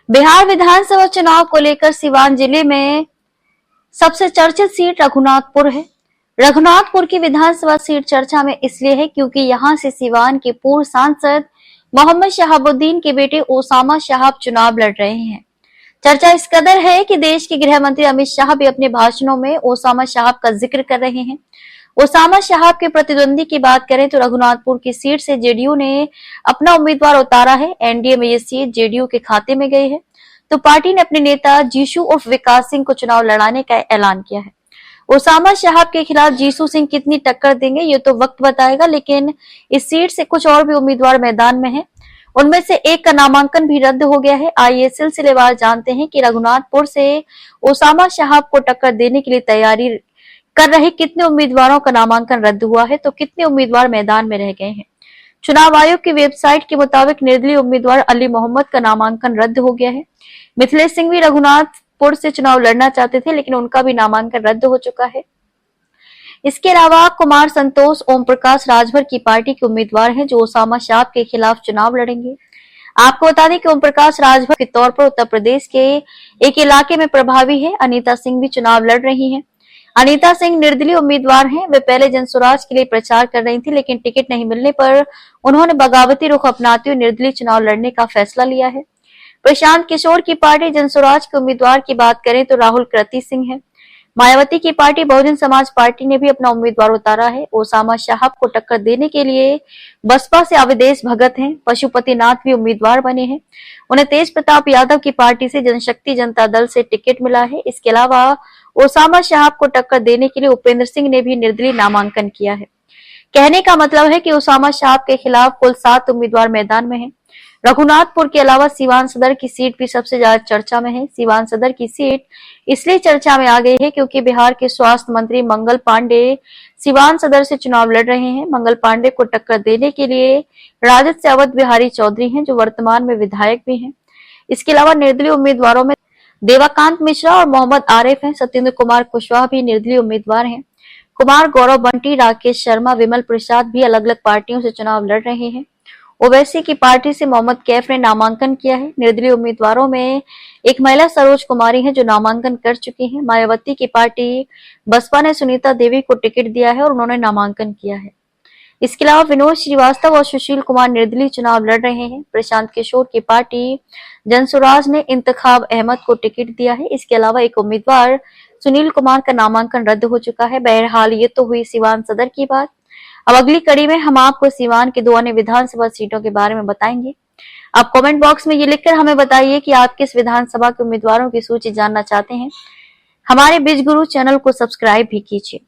बिहार विधानसभा चुनाव को लेकर सीवान जिले में सबसे चर्चित सीट रघुनाथपुर है। रघुनाथपुर की विधानसभा सीट चर्चा में इसलिए है क्योंकि यहां से सीवान के पूर्व सांसद मोहम्मद शहाबुद्दीन के बेटे ओसामा शहाब चुनाव लड़ रहे हैं। चर्चा इस कदर है कि देश के गृह मंत्री अमित शाह भी अपने भाषणों में ओसामा शहाब का जिक्र कर रहे हैं। ओसामा शहाब के प्रतिद्वंदी की बात करें तो रघुनाथपुर की सीट से जेडीयू ने अपना उम्मीदवार उतारा है। एनडीए में ये सीट जेडीयू के खाते में गई है, तो पार्टी ने अपने नेता जीशू उर्फ विकास सिंह को चुनाव लड़ाने का ऐलान किया है। ओसामा शहाब के खिलाफ जीशू सिंह कितनी टक्कर देंगे ये तो वक्त बताएगा, लेकिन इस सीट से कुछ और भी उम्मीदवार मैदान में हैं। उनमें से एक का नामांकन भी रद्द हो गया है। आइए सिलसिलेवार जानते हैं कि रघुनाथपुर से ओसामा शहाब को टक्कर देने के लिए तैयारी कर रहे कितने उम्मीदवारों का नामांकन रद्द हुआ है, तो कितने उम्मीदवार मैदान में रह गए हैं। चुनाव आयोग की वेबसाइट के मुताबिक निर्दलीय उम्मीदवार अली मोहम्मद का नामांकन रद्द हो गया है। मिथिलेश सिंह भी रघुनाथपुर से चुनाव लड़ना चाहते थे, लेकिन उनका भी नामांकन रद्द हो चुका है। इसके अलावा कुमार संतोष ओम प्रकाश राजभर की पार्टी के उम्मीदवार हैं, जो ओसामा शहाब के खिलाफ चुनाव लड़ेंगे। आपको बता दें कि ओम प्रकाश राजभर के तौर पर उत्तर प्रदेश के एक इलाके में प्रभावी है। अनीता सिंह भी चुनाव लड़ रही हैं। अनीता सिंह निर्दलीय उम्मीदवार हैं। वे पहले जनसुराज के लिए प्रचार कर रही थी, लेकिन टिकट नहीं मिलने पर उन्होंने बगावती रुख अपनाते हुए निर्दलीय चुनाव लड़ने का फैसला लिया है। प्रशांत किशोर की पार्टी जनसुराज के उम्मीदवार की बात करें तो राहुल कृति सिंह है। मायावती की पार्टी बहुजन समाज पार्टी ने भी अपना उम्मीदवार उतारा है। ओसामा शहाब को टक्कर देने के लिए बसपा से अवधेश भगत हैं। पशुपतिनाथ भी उम्मीदवार बने हैं। उन्हें तेज प्रताप यादव की पार्टी से जनशक्ति जनता दल से टिकट मिला है। इसके अलावा ओसामा शहाब को टक्कर देने के लिए उपेंद्र सिंह ने भी निर्दलीय नामांकन किया है। कहने का मतलब है कि ओसामा शहाब के खिलाफ कुल 7 उम्मीदवार मैदान में हैं। रघुनाथपुर के अलावा सीवान सदर की सीट भी सबसे ज्यादा चर्चा में है। सीवान सदर की सीट इसलिए चर्चा में आ गई है क्योंकि बिहार के स्वास्थ्य मंत्री मंगल पांडे सीवान सदर से चुनाव लड़ रहे हैं। मंगल पांडे को टक्कर देने के लिए राजद से अवध बिहारी चौधरी हैं, जो वर्तमान में विधायक भी हैं। इसके अलावा निर्दलीय उम्मीदवारों में देवाकांत मिश्रा और मोहम्मद आरिफ हैं। सत्येंद्र कुमार कुशवाहा भी निर्दलीय उम्मीदवार हैं। कुमार गौरव बंटी, राकेश शर्मा, विमल प्रसाद भी अलग अलग पार्टियों से चुनाव लड़ रहे हैं। ओवैसी की पार्टी से मोहम्मद कैफ ने नामांकन किया है। निर्दलीय उम्मीदवारों में एक महिला सरोज कुमारी है, जो नामांकन कर चुकी हैं। मायावती की पार्टी बसपा ने सुनीता देवी को टिकट दिया है और उन्होंने नामांकन किया है। इसके अलावा विनोद श्रीवास्तव और सुशील कुमार निर्दलीय चुनाव लड़ रहे हैं। प्रशांत किशोर की पार्टी जनसुराज ने इंतखाब अहमद को टिकट दिया है। इसके अलावा एक उम्मीदवार सुनील कुमार का नामांकन रद्द हो चुका है। बहरहाल ये तो हुई सीवान सदर की बात। अब अगली कड़ी में हम आपको सीवान के 2 अन्य विधानसभा सीटों के बारे में बताएंगे। आप कमेंट बॉक्स में ये लिखकर हमें बताइए कि आप किस विधानसभा के उम्मीदवारों की सूची जानना चाहते हैं। हमारे बीज गुरु चैनल को सब्सक्राइब भी कीजिए।